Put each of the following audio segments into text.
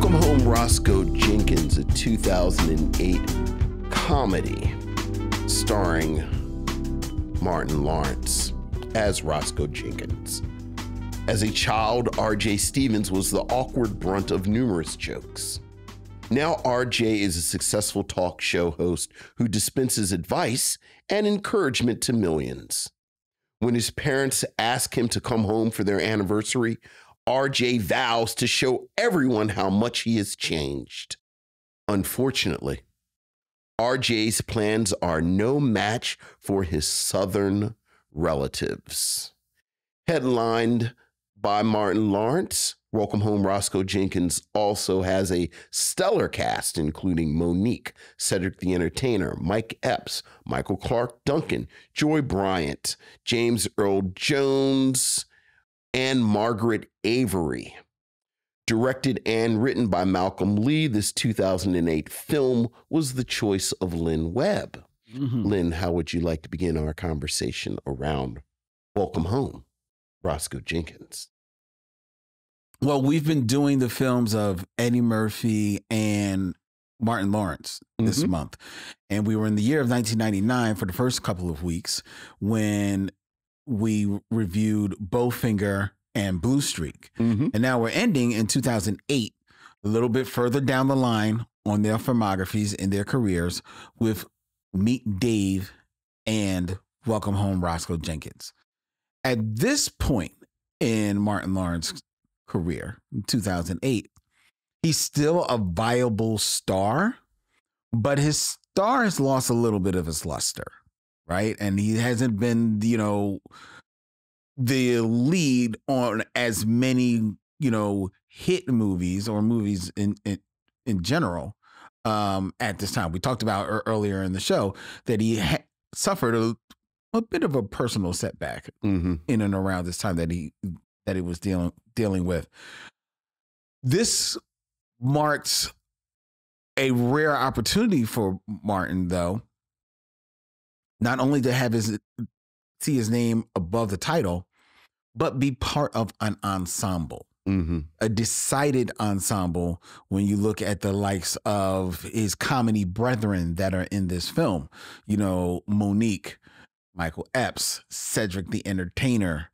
Welcome Home, Roscoe Jenkins, a 2008 comedy starring Martin Lawrence as Roscoe Jenkins. As a child, R.J. Stevens was the awkward brunt of numerous jokes. Now R.J. is a successful talk show host who dispenses advice and encouragement to millions. When his parents ask him to come home for their anniversary, R.J. vows to show everyone how much he has changed. Unfortunately, R.J.'s plans are no match for his Southern relatives. Headlined by Martin Lawrence, Welcome Home, Roscoe Jenkins also has a stellar cast, including Mo'Nique, Cedric the Entertainer, Mike Epps, Michael Clark Duncan, Joy Bryant, James Earl Jones, and Margaret Avery. Directed and written by Malcolm Lee, this 2008 film was the choice of Len Webb. Len, how would you like to begin our conversation around Welcome Home, Roscoe Jenkins? Well, we've been doing the films of Eddie Murphy and Martin Lawrence this month. And we were in the year of 1999 for the first couple of weeks when we reviewed Bowfinger and Blue Streak. And now we're ending in 2008, a little bit further down the line on their filmographies in their careers with Meet Dave and Welcome Home, Roscoe Jenkins. At this point in Martin Lawrence's career, in 2008, he's still a viable star, but his star has lost a little bit of his luster, right? And he hasn't been, you know, the lead on as many, you know, hit movies or movies in general at this time. We talked about earlier in the show that he suffered a bit of a personal setback in and around this time that he was dealing with. This marks a rare opportunity for Martin, though, not only to have see his name above the title, but be part of an ensemble, a decided ensemble when you look at the likes of his comedy brethren that are in this film. You know, Mo'Nique, Michael Epps, Cedric the Entertainer,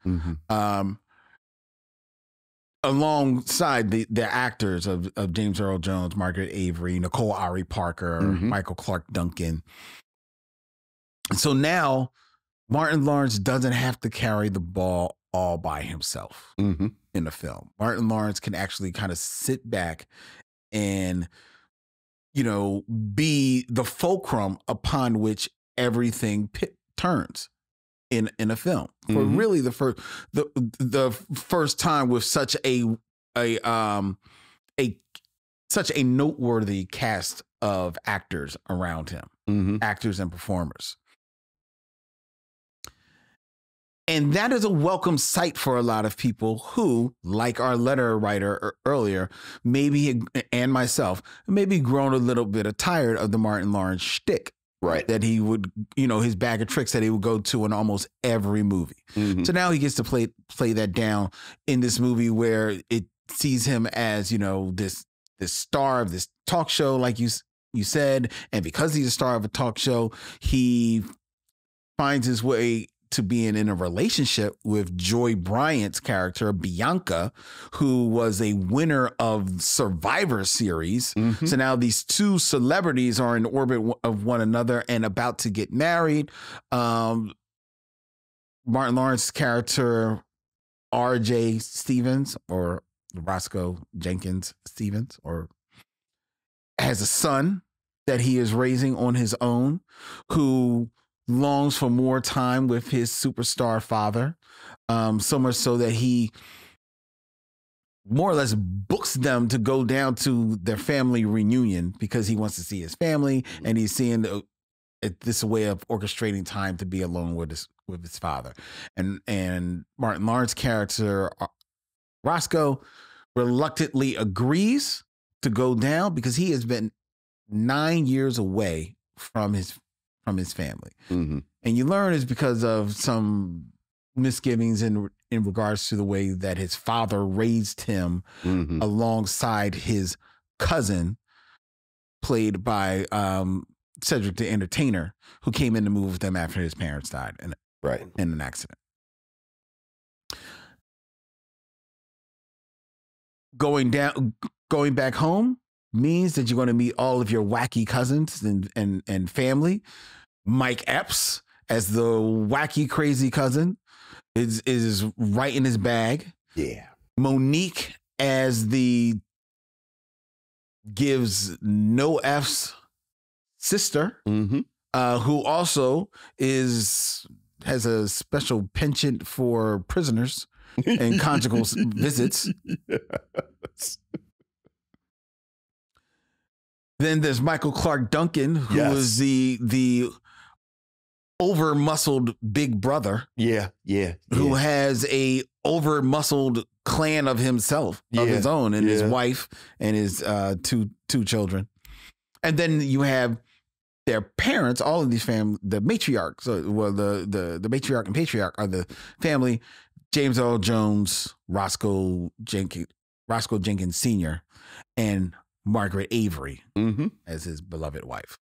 alongside the actors of James Earl Jones, Margaret Avery, Nicole Ari Parker, Michael Clark Duncan. So now Martin Lawrence doesn't have to carry the ball all by himself in the film. Martin Lawrence can actually kind of sit back and, you know, be the fulcrum upon which everything turns in a film. For really the first time with such a noteworthy cast of actors around him, actors and performers. And that is a welcome sight for a lot of people who, like our letter writer earlier, maybe, and myself, maybe grown a little bit tired of the Martin Lawrence shtick. Right. That he would, you know, his bag of tricks that he would go to in almost every movie. So now he gets to play that down in this movie where it sees him as, you know, this star of this talk show, like you said. And because he's a star of a talk show, he finds his way to being in a relationship with Joy Bryant's character, Bianca, who was a winner of Survivor Series. So now these two celebrities are in orbit of one another and about to get married. Martin Lawrence's character, R.J. Stevens, or Roscoe Jenkins Stevens, or has a son that he is raising on his own, who longs for more time with his superstar father, so much so that he more or less books them to go down to their family reunion because he wants to see his family, and he's seeing this way of orchestrating time to be alone with his father. And Martin Lawrence's character, Roscoe, reluctantly agrees to go down because he has been 9 years away from his family. And you learn it's because of some misgivings in regards to the way that his father raised him alongside his cousin, played by Cedric the Entertainer, who came in to move with them after his parents died in an accident. Going back home means that you're going to meet all of your wacky cousins and family. Mike Epps as the wacky, crazy cousin is right in his bag. Yeah. Mo'Nique as the gives no F's sister, who also has a special penchant for prisoners and conjugal visits. Yes. Then there's Michael Clark Duncan, who is the over-muscled big brother. Who has a over-muscled clan of himself, of his own, and his wife and his two children. And then you have their parents, all of these the matriarchs, well, the matriarch and patriarch are the family, James Earl Jones, Roscoe Jenkins Sr., and Margaret Avery as his beloved wife.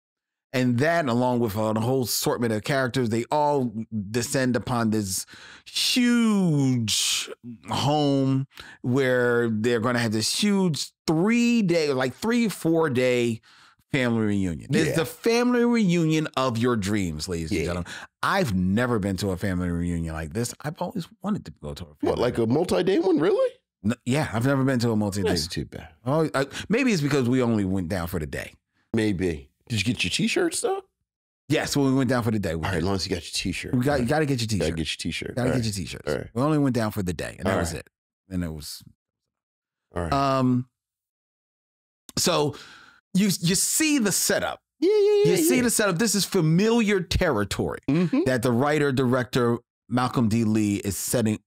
And that, along with a whole assortment of characters, they all descend upon this huge home where they're going to have this huge 3-4 day family reunion. It's the family reunion of your dreams, ladies and gentlemen. I've never been to a family reunion like this. I've always wanted to go to a family like a multi-day one, really? No, yeah, I've never been to a multi-day. That's too bad. Oh, maybe it's because we only went down for the day. Maybe. Did you get your T-shirts though? Yes, well, we went down for the day. All right, as long as you got your T-shirt. You got to get your T-shirt. Got to get your T-shirt. Got to get your T-shirts. Right. We only went down for the day, and that was it. And it was. All right. So you see the setup. You see the setup. This is familiar territory that the writer-director Malcolm D. Lee is setting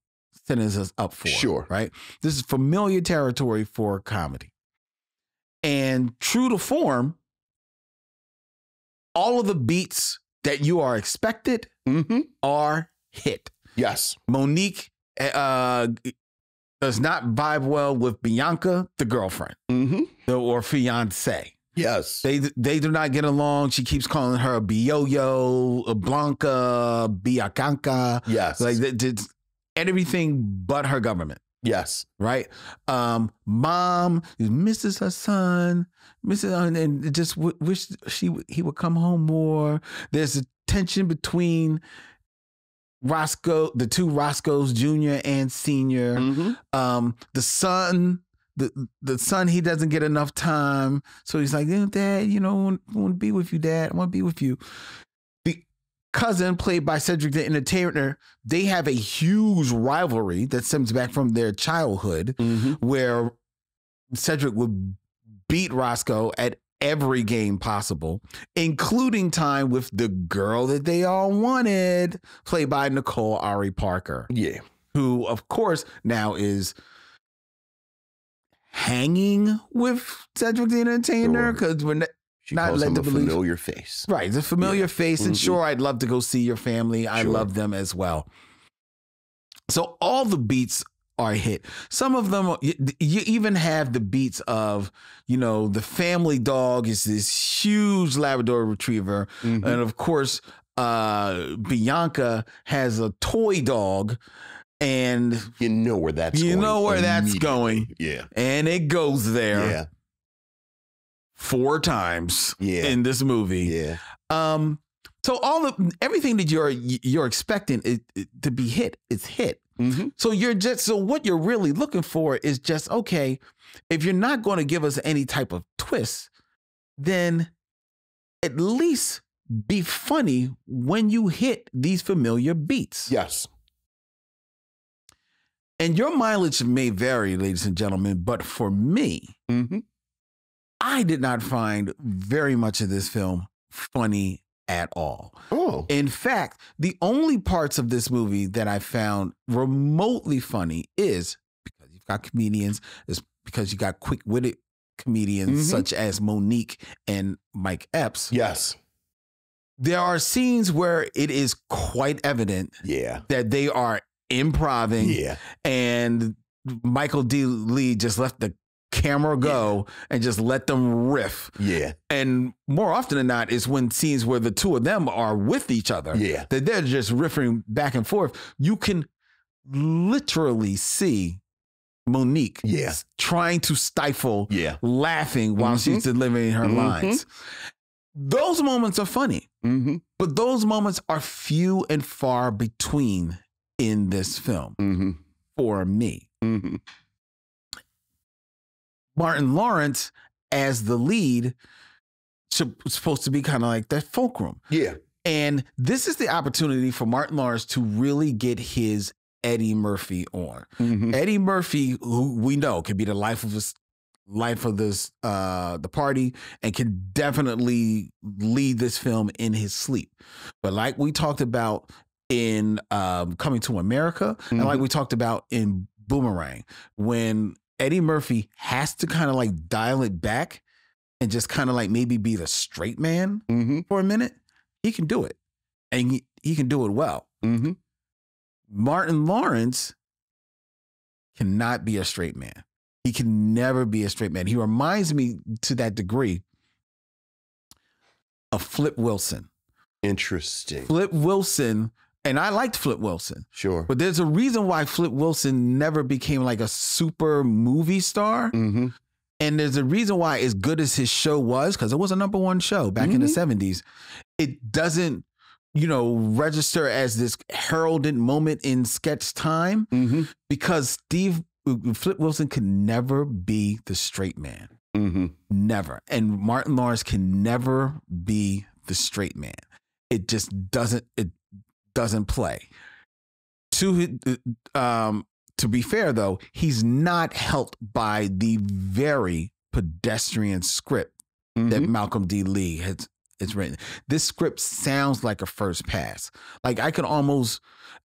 us up for. Sure. Right? This is familiar territory for comedy. And true to form, all of the beats that you are expected are hit. Yes. Mo'Nique does not vibe well with Bianca, the girlfriend, or fiance. Yes. They do not get along. She keeps calling her a Bioyo, a Blanca, Biacanca. Yes. Like everything but her government. Yes. Right. Mom misses her son, and just wish he would come home more. There's a tension between Roscoe, the two Roscoes, Junior and Senior. The son, the son, he doesn't get enough time, so he's like, Dad, I want to be with you, Dad. I want to be with you. The cousin, played by Cedric the Entertainer, they have a huge rivalry that stems back from their childhood, where Cedric would beat Roscoe at every game possible, including time with the girl that they all wanted, played by Nicole Ari Parker. Yeah. Who, of course, now is hanging with Cedric the Entertainer because we're not led to believe. Familiar face. Right. It's a familiar face. And sure, I'd love to go see your family. I love them as well. So all the beats are hit. Some of them, you even have the beats of, the family dog is this huge Labrador Retriever. And of course, Bianca has a toy dog. And you know where that's going. You know where that's going. Yeah. And it goes there. Yeah. 4 times in this movie. Yeah. So everything that you're expecting to be hit is hit. So what you're really looking for is just, okay, if you're not going to give us any type of twist, then at least be funny when you hit these familiar beats. Yes. And your mileage may vary, ladies and gentlemen, but for me, I did not find very much of this film funny at all. Oh. In fact, the only parts of this movie that I found remotely funny is because you've got comedians, is because you got quick-witted comedians such as Mo'Nique and Mike Epps. Yes. There are scenes where it is quite evident that they are improving, and Michael D. Lee just left the camera go and just let them riff. Yeah. And more often than not, it's when scenes where the two of them are with each other. Yeah. That they're just riffing back and forth. You can literally see Mo'Nique trying to stifle laughing while she's delivering her lines. Those moments are funny, but those moments are few and far between in this film for me. Martin Lawrence, as the lead, supposed to be kind of like that fulcrum. Yeah. And this is the opportunity for Martin Lawrence to really get his Eddie Murphy on. Eddie Murphy, who we know can be the life of the party and can definitely lead this film in his sleep. But like we talked about in Coming to America, and like we talked about in Boomerang, when Eddie Murphy has to kind of like dial it back and just kind of like maybe be the straight man for a minute, he can do it. And he can do it well. Martin Lawrence cannot be a straight man. He can never be a straight man. He reminds me to that degree of Flip Wilson. Interesting. Flip Wilson, and I liked Flip Wilson. Sure. But there's a reason why Flip Wilson never became like a super movie star. And there's a reason why, as good as his show was, because it was a #1 show back in the 70s, it doesn't, you know, register as this heralded moment in sketch time because Flip Wilson could never be the straight man. Never. And Martin Lawrence can never be the straight man. It just doesn't play. To be fair, though, he's not helped by the very pedestrian script that Malcolm D. Lee has written. This script sounds like a first pass. Like I could almost,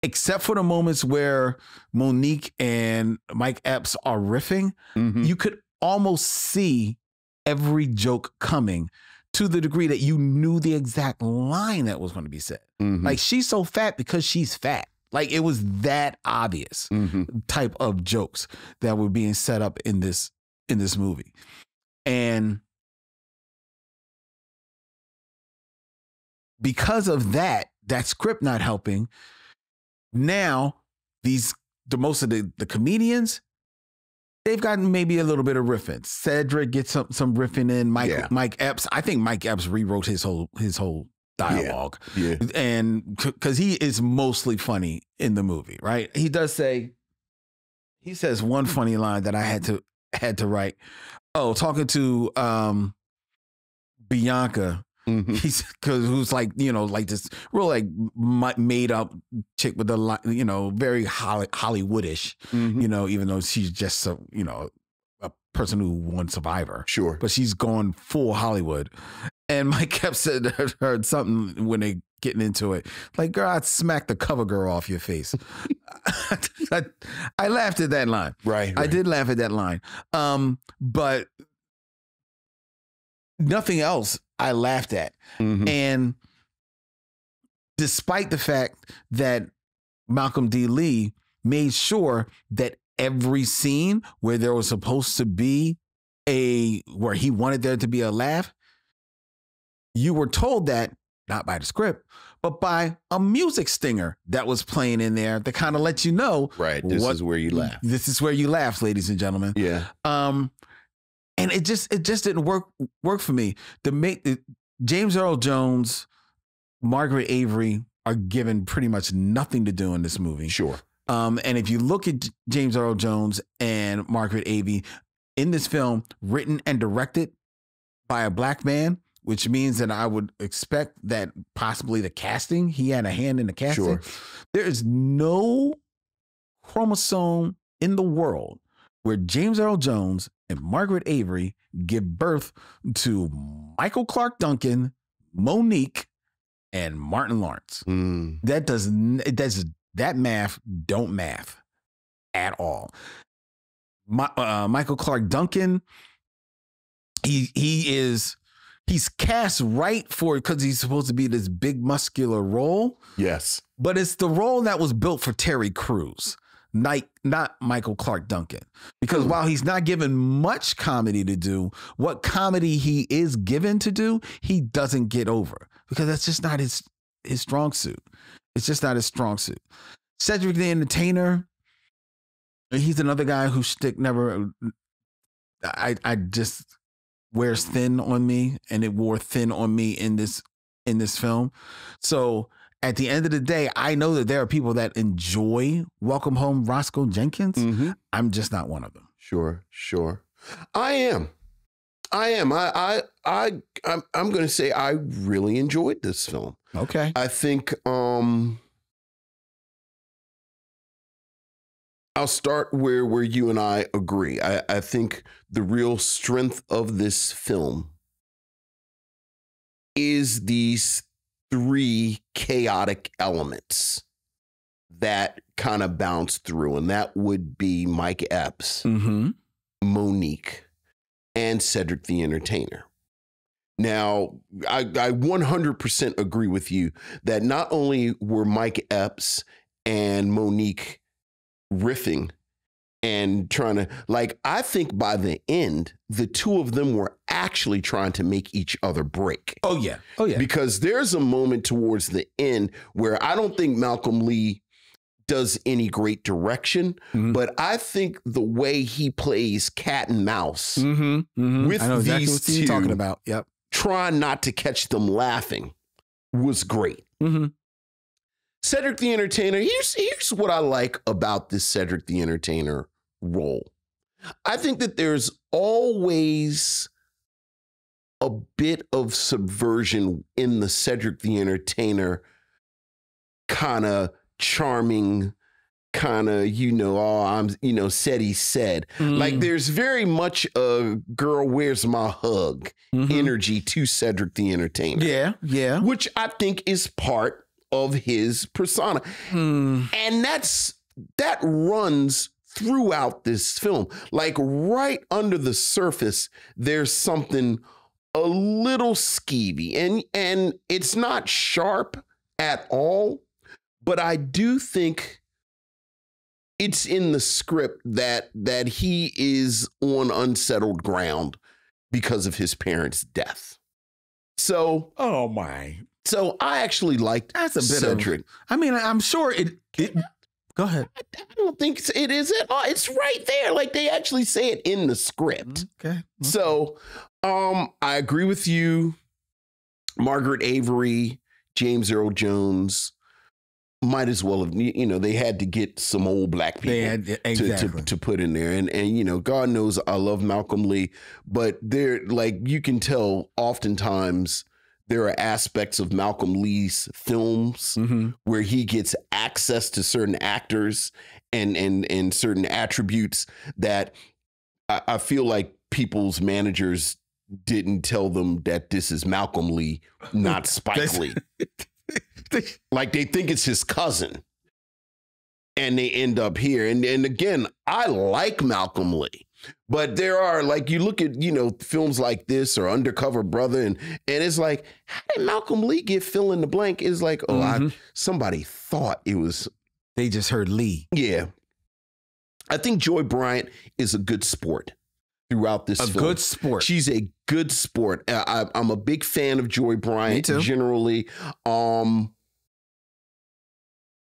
except for the moments where Mo'Nique and Mike Epps are riffing, you could almost see every joke coming to the degree that you knew the exact line that was going to be said. Like she's so fat because she's fat. Like it was that obvious type of jokes that were being set up in this movie. And because of that script not helping, now most of the comedians, they've gotten maybe a little bit of riffing. Cedric gets some riffing in. Mike Epps, I think Mike Epps rewrote his whole dialogue. And because he is mostly funny in the movie, right? He says one funny line that I had to write. Oh, talking to Bianca, who's like, you know, like this real like made up chick with the, you know, very Hollywoodish, you know, even though she's just a person who won Survivor. Sure. But she's gone full Hollywood. And Mike kept said heard something when they getting into it. Like, girl, I'd smack the cover girl off your face. I laughed at that line. Right. I did laugh at that line. But nothing else I laughed at. And despite the fact that Malcolm D. Lee made sure that every scene where there was supposed to be where he wanted there to be a laugh, you were told that not by the script, but by a music stinger that was playing in there that kind of lets you know, right, this is where you laugh. This is where you laugh, ladies and gentlemen. Yeah. And it just didn't work for me. James Earl Jones, Margaret Avery are given pretty much nothing to do in this movie. Sure. And if you look at James Earl Jones and Margaret Avery in this film, written and directed by a black man, which means that I would expect that possibly he had a hand in the casting. Sure. There is no chromosome in the world where James Earl Jones and Margaret Avery give birth to Michael Clark Duncan, Mo'Nique, and Martin Lawrence. That math don't math at all. Michael Clark Duncan, he's cast right for it because he's supposed to be this big muscular role. Yes. But it's the role that was built for Terry Crews. not Michael Clark Duncan. Because while he's not given much comedy to do, what comedy he is given to do, he doesn't get over. Because that's just not his strong suit. It's just not his strong suit. Cedric the Entertainer, he's another guy whose shtick never, I just wears thin on me, and it wore thin on me in this film. So at the end of the day, I know that there are people that enjoy Welcome Home, Roscoe Jenkins. Mm-hmm. I'm just not one of them. Sure. I am. I'm going to say I really enjoyed this film. Okay. I think I'll start where you and I agree. I think the real strength of this film is these three chaotic elements that kind of bounce through, and that would be Mike Epps, mm-hmm. Mo'Nique, and Cedric the Entertainer. Now, I 100% agree with you that not only were Mike Epps and Mo'Nique riffing and trying to, like, I think by the end, the two of them were actually trying to make each other break. Oh, yeah. Because there's a moment towards the end where I don't think Malcolm Lee does any great direction, mm-hmm. but I think the way he plays cat and mouse with I know exactly these what two you're talking about. Yep. Trying not to catch them laughing was great. Mm-hmm. Cedric the Entertainer, here's what I like about this Cedric the Entertainer role. I think that there's always a bit of subversion in the Cedric the Entertainer kind of charming, kind of, said he said. Mm. Like there's very much a girl, where's my hug energy to Cedric the Entertainer. Yeah. Which I think is part of his persona. And that runs throughout this film. Like right under the surface, there's something a little skeevy, and it's not sharp at all, but I do think it's in the script that he is on unsettled ground because of his parents' death. So, oh my. So I actually liked that's a bit Cedric. I'm sure it go ahead. I don't think it is at all. It's right there. Like they actually say it in the script. Okay. So, I agree with you. Margaret Avery, James Earl Jones, might as well have, they had to get some old black people to put in there. And, God knows I love Malcolm Lee, but they're like, you can tell oftentimes there are aspects of Malcolm Lee's films where he gets access to certain actors and certain attributes that I feel like people's managers didn't tell them that this is Malcolm Lee, not Spike Lee. Like they think it's his cousin and they end up here. And again, I like Malcolm Lee, but there are, like, you look at, films like this or Undercover Brother, and it's like, how did Malcolm Lee get fill in the blank? It's like, somebody thought it was. They just heard Lee. Yeah. I think Joy Bryant is a good sport throughout this film. Good sport. She's a good sport. I'm a big fan of Joy Bryant generally.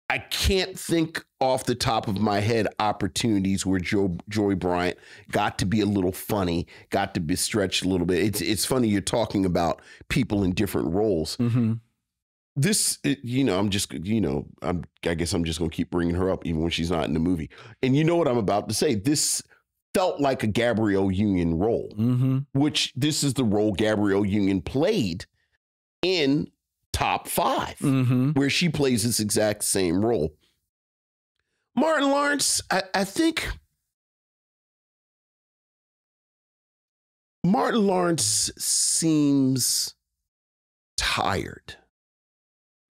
I can't think off the top of my head opportunities where Joy Bryant got to be a little funny, got to be stretched a little bit. It's funny you're talking about people in different roles. This, I guess I'm just going to keep bringing her up even when she's not in the movie. And you know what I'm about to say? This felt like a Gabrielle Union role, which this is the role Gabrielle Union played in Top 5, where she plays this exact same role. Martin Lawrence, I think Martin Lawrence seems tired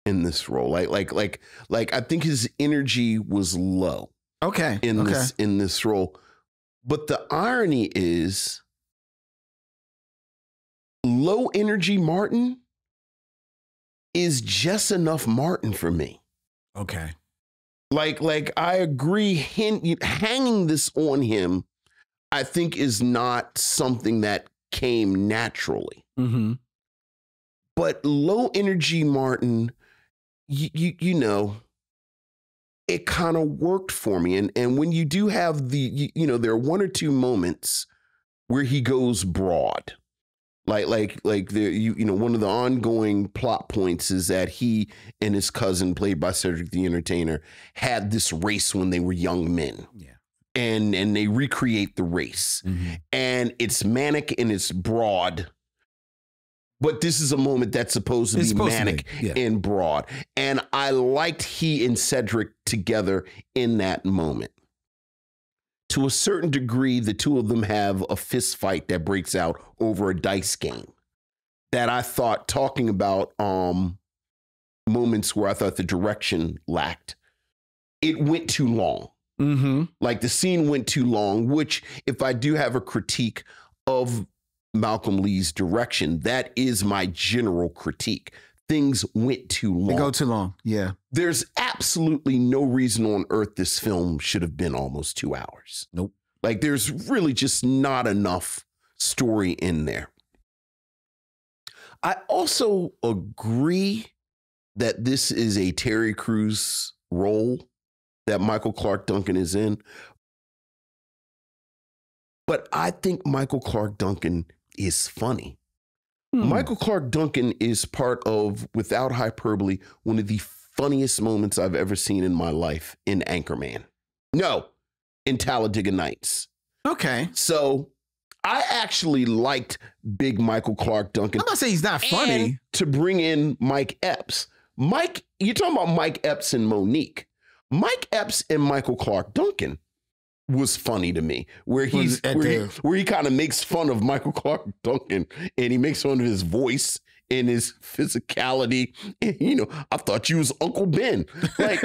in this role. Like I think his energy was low. Okay. In this role. But the irony is low energy Martin is just enough Martin for me. Okay. Like I agree. Hanging this on him, I think, is not something that came naturally. Mm-hmm. But low energy Martin, you know, it kind of worked for me. And when you do have there are one or two moments where he goes broad. Like one of the ongoing plot points is that he and his cousin, played by Cedric the Entertainer, had this race when they were young men. Yeah. And they recreate the race. Mm-hmm. And it's manic and it's broad. But this is a moment that's supposed to be manic and broad. And I liked he and Cedric together in that moment. To a certain degree, the two of them have a fist fight that breaks out over a dice game that I thought, talking about moments where I thought the direction lacked, it went too long. Mm-hmm. Like the scene went too long, which, if I do have a critique of Malcolm Lee's direction, that is my general critique. Things went too long. They go too long. Yeah. There's absolutely no reason on earth this film should have been almost 2 hours. Nope. Like, there's really just not enough story in there. I also agree that this is a Terry Crews role that Michael Clarke Duncan is in. But I think Michael Clarke Duncan is funny. Michael Clarke Duncan is part of, without hyperbole, one of the funniest moments I've ever seen in my life in Anchorman. No, in Talladega Nights. Okay. So I actually liked big Michael Clarke Duncan. I'm not saying he's not funny. And to bring in Mike Epps. Mike, you're talking about Mike Epps and Mo'Nique. Mike Epps and Michael Clarke Duncan was funny to me, where he kind of makes fun of Michael Clarke Duncan, and he makes fun of his voice and his physicality. And, I thought you was Uncle Ben. Like,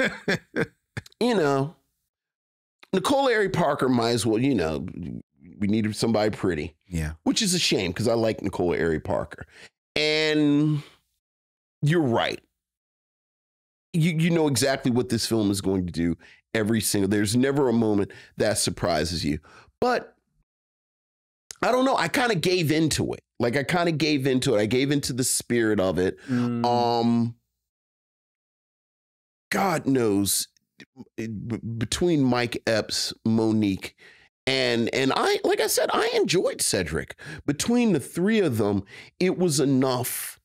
Nicole Ari Parker might as well, we needed somebody pretty. Yeah. Which is a shame, because I like Nicole Ari Parker. And you're right. You know exactly what this film is going to do. There's never a moment that surprises you. But I don't know. I kind of gave into it. I gave into the spirit of it. God knows, between Mike Epps, Mo'Nique, and I, like I said, I enjoyed Cedric. Between the three of them, it was enough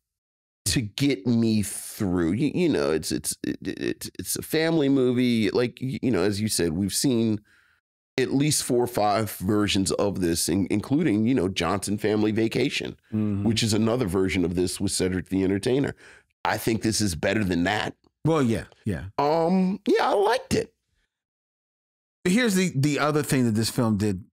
to get me through. It's a family movie. Like, as you said, we've seen at least 4 or 5 versions of this, including, Johnson Family Vacation, which is another version of this with Cedric the Entertainer. I think this is better than that. Well, yeah. I liked it. Here's the other thing that this film did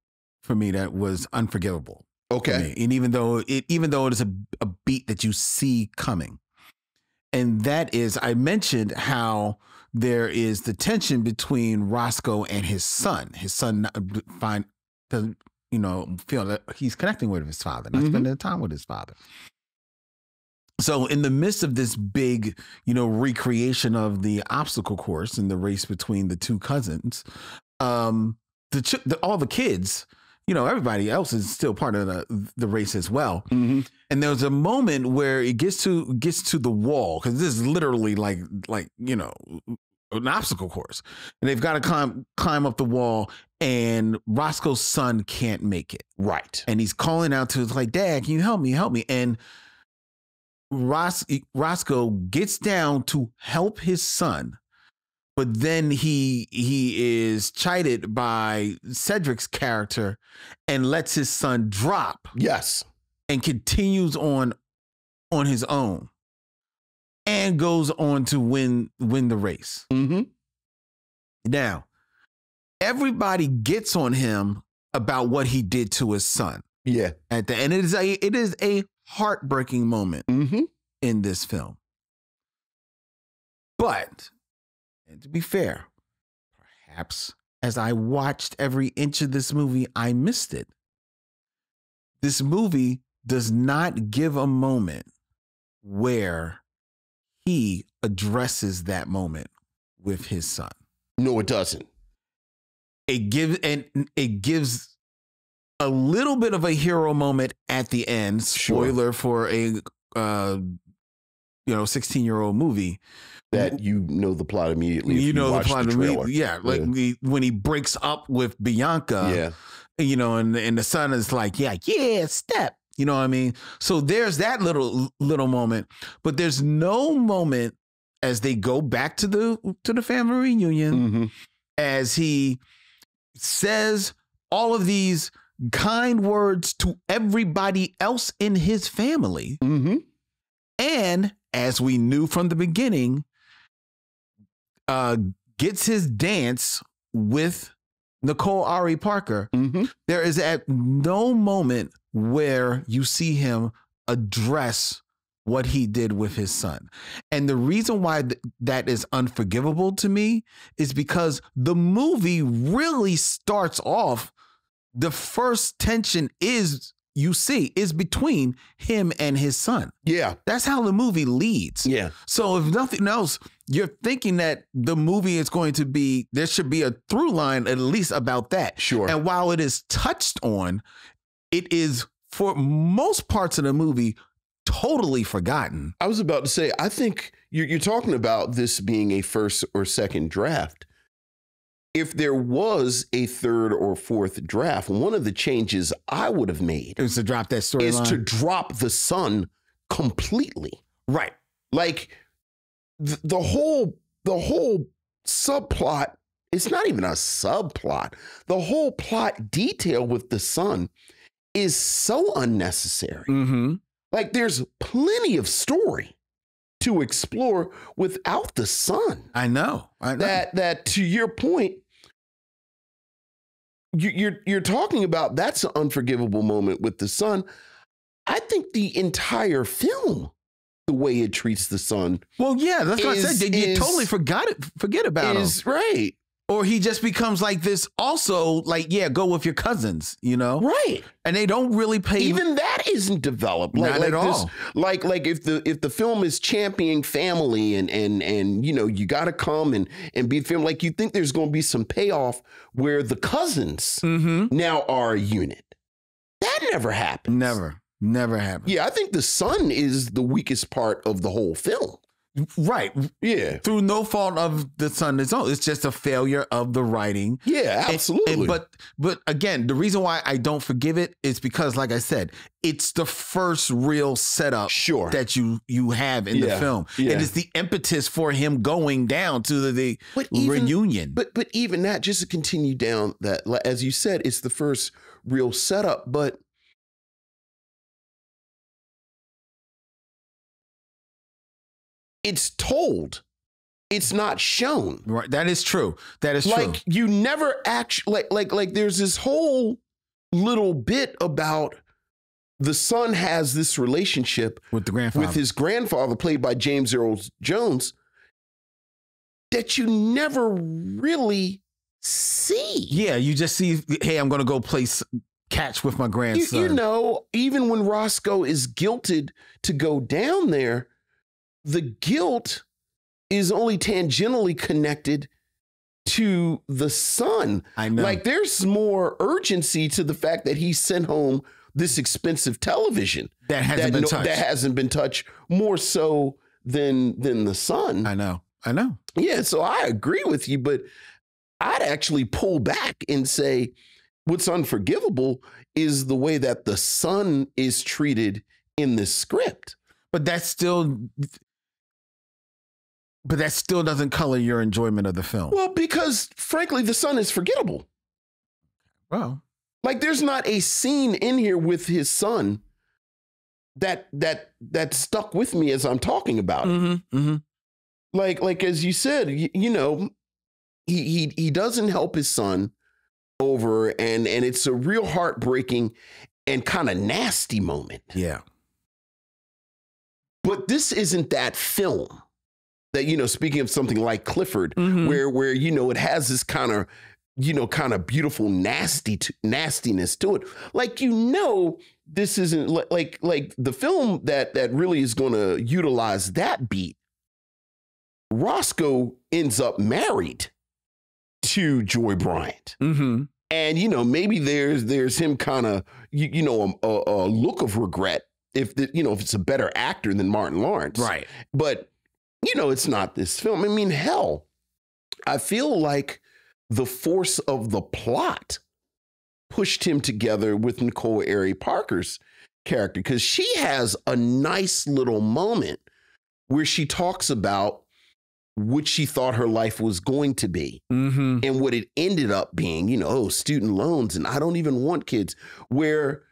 for me that was unforgivable. Okay. And even though it is a beat that you see coming, and that is, I mentioned how there is the tension between Roscoe and his son. His son doesn't, feel that he's connecting with his father, not spending time with his father. So in the midst of this big, recreation of the obstacle course and the race between the two cousins, all the kids, everybody else is still part of the race as well. Mm-hmm. And there's a moment where it gets to the wall, because this is literally like an obstacle course, and they've got to climb up the wall, and Roscoe's son can't make it. Right. And he's calling out to, like, Dad, can you help me? And Roscoe gets down to help his son. But then he is chided by Cedric's character and lets his son drop. Yes. And continues on his own and goes on to win the race. Mm-hmm. Now, everybody gets on him about what he did to his son. Yeah. At the end, it is a heartbreaking moment in this film. But, and to be fair, perhaps as I watched every inch of this movie, I missed it. This movie does not give a moment where he addresses that moment with his son. No, it doesn't. It gives a little bit of a hero moment at the end. Spoiler for a 16-year-old movie. That the plot immediately. You know the plot immediately. Yeah, like when he breaks up with Bianca. Yeah, and the son is like, yeah, step. You know what I mean? So there's that little moment, but there's no moment as they go back to the family reunion as he says all of these kind words to everybody else in his family. And as we knew from the beginning, gets his dance with Nicole Ari Parker. There is at no moment where you see him address what he did with his son. And the reason why that is unforgivable to me is because the movie really starts off, the first tension is between him and his son. Yeah. That's how the movie leads. Yeah. So if nothing else, you're thinking that the movie is going to be, there should be a through line at least about that. Sure. And while it is touched on, it is for most parts of the movie totally forgotten. I was about to say, I think you're talking about this being a first or second draft. If there was a third or fourth draft, one of the changes I would have made is to drop that storyline. Is to drop the son completely. Right. Like the whole subplot, it's not even a subplot. The whole plot detail with the son is so unnecessary. Like there's plenty of story to explore without the son. I know. That to your point, you're talking about that's an unforgivable moment with the son. I think the entire film, the way it treats the son. Well, yeah, that's what I said. You totally forget about him. Right. Or he just becomes like this also, like, go with your cousins, Right. And they don't really pay. Even that isn't developed. Not at all. Like if the film is championing family and you got to come and be film, like you think there's going to be some payoff where the cousins now are a unit. That never happens. Never happened. Yeah, I think the son is the weakest part of the whole film. Right. Yeah. Through no fault of the son is own. It's just a failure of the writing. Yeah, absolutely. But again, the reason why I don't forgive it is because, like I said, it's the first real setup that you have in the film. Yeah. And it's the impetus for him going down to the reunion. But even that, just to continue down that, as you said, it's the first real setup, but it's told. It's not shown. Right. That is true. That is true. Like you never actually like there's this whole little bit about the son has this relationship with the grandfather, with his grandfather, played by James Earl Jones, that you never really see. Yeah, you just see, hey, I'm going to go play catch with my grandson. Even when Roscoe is guilted to go down there, the guilt is only tangentially connected to the son. I know. Like there's more urgency to the fact that he sent home this expensive television that hasn't been touched more so than the son. I know. Yeah, so I agree with you, but I'd actually pull back and say what's unforgivable is the way that the son is treated in this script. But that still doesn't color your enjoyment of the film. Well, because frankly, the son is forgettable. Well, like there's not a scene in here with his son that stuck with me as I'm talking about it. Like as you said, he doesn't help his son over, and it's a real heartbreaking and kind of nasty moment. Yeah. But this isn't that film that, speaking of something like Clifford, where it has this kind of beautiful nastiness to it. Like, this isn't like the film that really is going to utilize that beat. Roscoe ends up married to Joy Bryant. Mm-hmm. And, you know, maybe there's him kind of, you know, a look of regret if it's a better actor than Martin Lawrence. Right. But, you know, it's not this film. I mean, hell, I feel like the force of the plot pushed him together with Nicole Ari Parker's character, because she has a nice little moment where she talks about what she thought her life was going to be, mm-hmm. and what it ended up being, you know, student loans, and I don't even want kids, where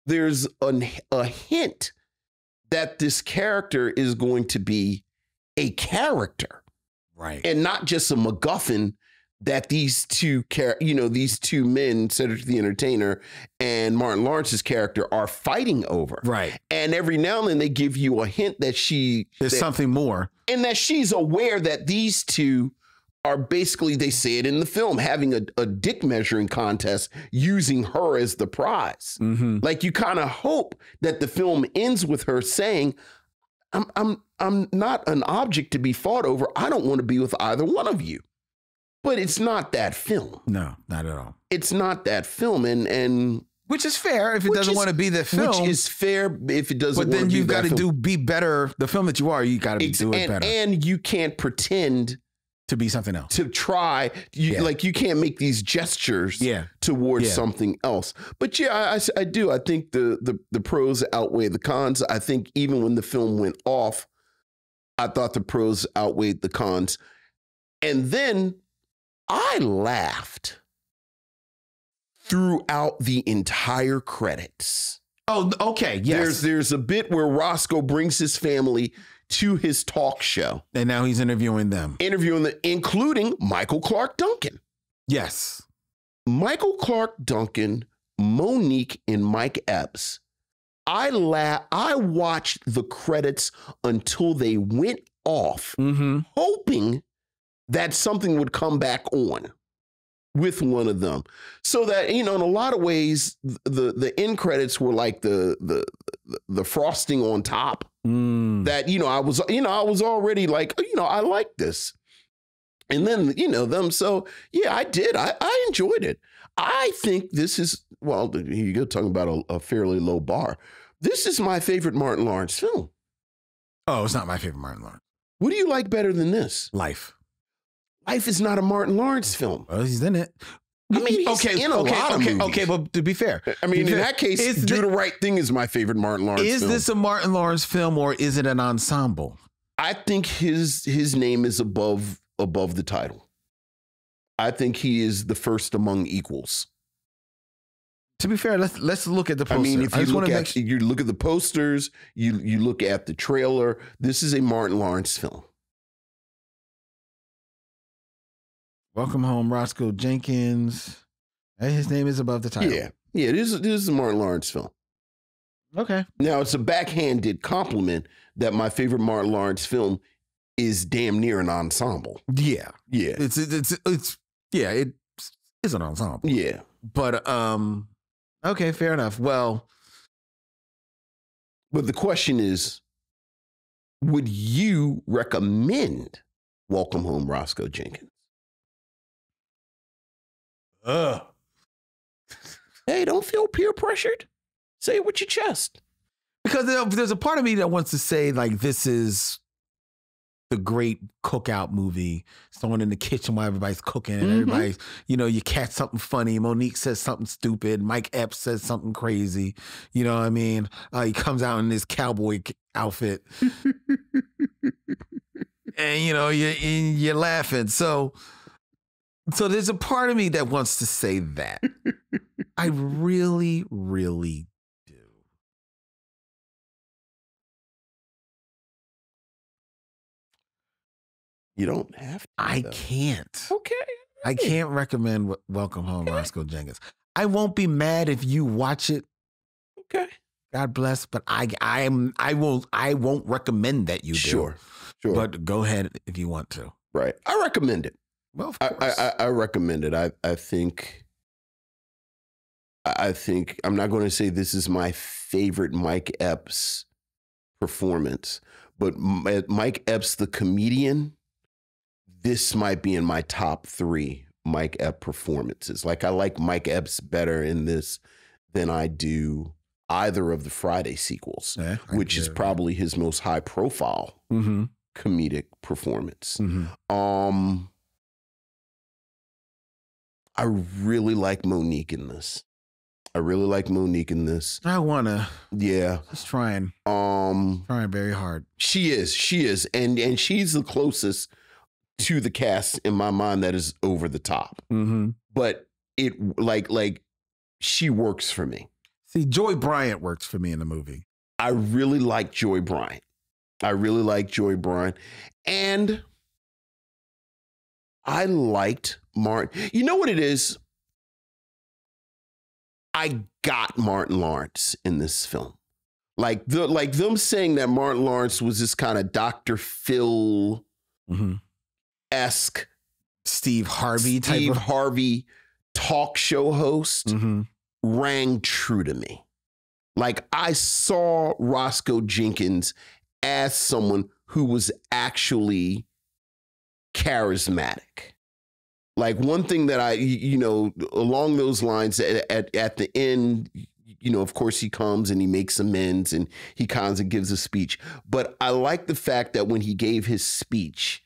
there's a hint that this character is going to be a character. Right. And not just a MacGuffin that these two men, Cedric the Entertainer and Martin Lawrence's character, are fighting over. Right. And every now and then they give you a hint that there's something more. And that she's aware that these two are basically, they say it in the film, having a dick measuring contest using her as the prize. Mm-hmm. Like, you kind of hope that the film ends with her saying, I'm not an object to be fought over. I don't want to be with either one of you. But it's not that film. No, not at all. It's not that film, and which is fair if it doesn't want to be the film. Which is fair if it doesn't. But then you've got to be better. The film that you are, you got to do it better. And you can't pretend to be something else. To try, like, you can't make these gestures towards something else. But yeah, I do. I think the pros outweigh the cons. I think even when the film went off, I thought the pros outweighed the cons, and then I laughed throughout the entire credits. Oh, okay. Yes. There's a bit where Roscoe brings his family to his talk show. And now he's interviewing them. Including Michael Clark Duncan. Yes. Michael Clark Duncan, Mo'Nique and Mike Epps. I watched the credits until they went off, hoping that something would come back on with one of them, so that, you know, in a lot of ways, the end credits were like the frosting on top. That, you know, I was already like, you know, I like this, and then, you know, them. So yeah, I did. I enjoyed it. I think this is, well, you're talking about a fairly low bar. This is my favorite Martin Lawrence film. Oh, it's not my favorite Martin Lawrence. What do you like better than this? Life. Life is not a Martin Lawrence film. Well, he's in it. I mean, he's in a lot of movies. Okay, but to be fair. I mean, in that case, Do the Right Thing is my favorite Martin Lawrence film. Is this a Martin Lawrence film, or is it an ensemble? I think his name is above the title. I think he is the first among equals. To be fair, let's look at the poster. I mean, if you look at the posters, you look at the trailer, this is a Martin Lawrence film. Welcome Home, Roscoe Jenkins. His name is above the title. Yeah, this is a Martin Lawrence film. Okay. Now, it's a backhanded compliment that my favorite Martin Lawrence film is damn near an ensemble. Yeah. Yeah. It's an ensemble. Yeah. But okay, fair enough. Well, but the question is, would you recommend Welcome Home, Roscoe Jenkins? Hey, don't feel peer pressured. Say it with your chest. Because there's a part of me that wants to say, like, this is the great cookout movie. Someone in the kitchen while everybody's cooking, and everybody's, you know, you catch something funny. Mo'Nique says something stupid. Mike Epps says something crazy. You know what I mean? He comes out in this cowboy outfit. And, you know, you're laughing. So there's a part of me that wants to say that. I really, really do. You don't have to. I can't. Okay. I can't recommend Welcome Home, Roscoe Jenkins. I won't be mad if you watch it. Okay. God bless, but I won't recommend that you do. Sure. But go ahead if you want to. Right. I recommend it. Well, of course. I recommend it. I think I'm not going to say this is my favorite Mike Epps performance, but Mike Epps, the comedian, this might be in my top 3 Mike Epps performances. Like I like Mike Epps better in this than I do either of the Friday sequels, which is probably his most high profile comedic performance. I really like Mo'Nique in this. I wanna. Yeah. Just trying. Trying very hard. She is. And she's the closest to the cast in my mind that is over the top. But it like she works for me. See, Joy Bryant works for me in the movie. I really like Joy Bryant. And I liked Martin. You know what it is? I got Martin Lawrence in this film. Like them saying that Martin Lawrence was this kind of Dr. Phil-esque Steve Harvey talk show host rang true to me. Like I saw Roscoe Jenkins as someone who was actually charismatic. Like one thing that I, along those lines at the end, of course he comes and he makes amends and he kind of gives a speech. But I like the fact that when he gave his speech,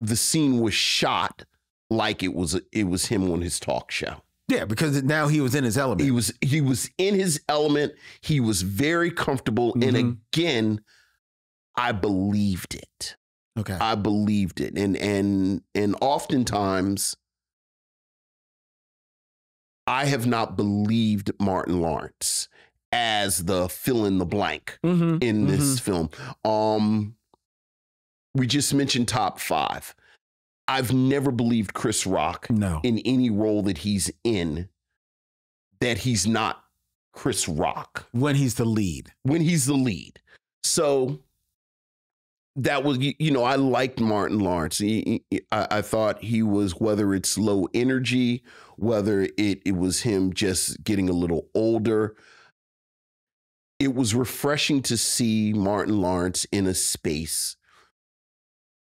the scene was shot like it was him on his talk show. Yeah, because now he was in his element. He was in his element. He was very comfortable. And again, I believed it. Okay. I believed it. And oftentimes I have not believed Martin Lawrence as the fill in the blank in this film. We just mentioned top 5. I've never believed Chris Rock in any role that he's in, that he's not Chris Rock. When he's the lead. So that was, I liked Martin Lawrence. I thought he was, whether it's low energy, whether it was him just getting a little older, it was refreshing to see Martin Lawrence in a space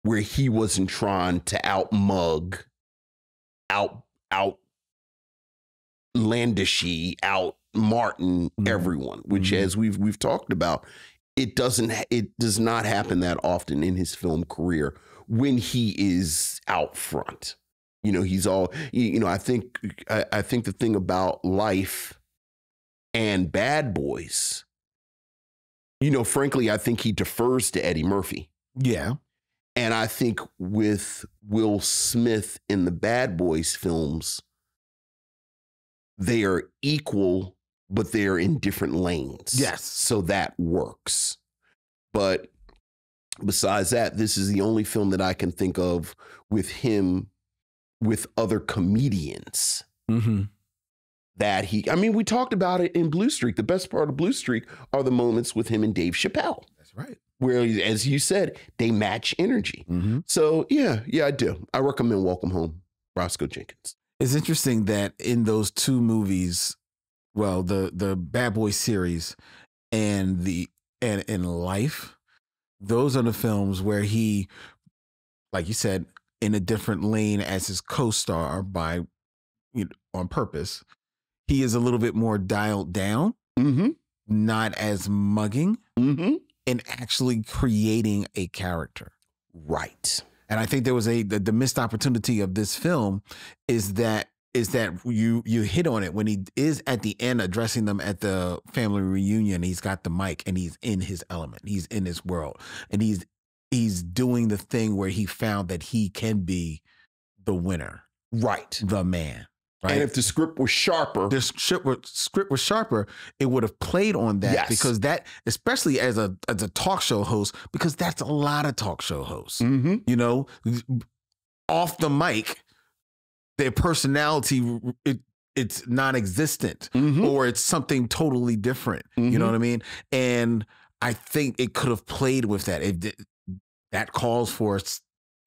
where he wasn't trying to out-mug, outlandishy, out-Martin everyone, which as we've talked about, it does not happen that often in his film career when he is out front. He's all, I think the thing about Life and Bad Boys, frankly, I think he defers to Eddie Murphy. Yeah. And I think with Will Smith in the Bad Boys films, they are equal, but they're in different lanes. Yes. So that works. But besides that, this is the only film that I can think of with him, with other comedians that we talked about it in Blue Streak. The best part of Blue Streak are the moments with him and Dave Chappelle. That's right. Where, as you said, they match energy. So, yeah, I do. I recommend Welcome Home, Roscoe Jenkins. It's interesting that in those two movies, well, the Bad Boy series and in Life, those are the films where he, like you said, in a different lane as his co-star on purpose, he is a little bit more dialed down, not as mugging. And actually creating a character. Right. And I think there was the missed opportunity of this film is that you hit on it when he is at the end addressing them at the family reunion. He's got the mic and he's in his element. He's in his world. And he's doing the thing where he found that he can be the winner. Right. The man. Right? And if the script was sharper, it would have played on that. Yes. Because that, especially as a talk show host, because that's a lot of talk show hosts. Off the mic, their personality it's non-existent or it's something totally different. You know what I mean? And I think it could have played with that. That calls for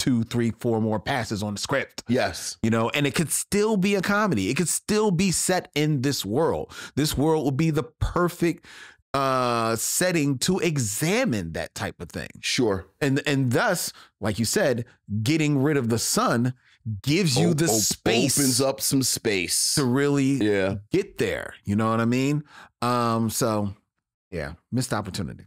2, 3, 4 more passes on the script. Yes. And it could still be a comedy. It could still be set in this world. This world would be the perfect setting to examine that type of thing. Sure. And thus, like you said, getting rid of the son gives you the space, opens up some space to really get there. You know what I mean? So yeah, missed opportunity.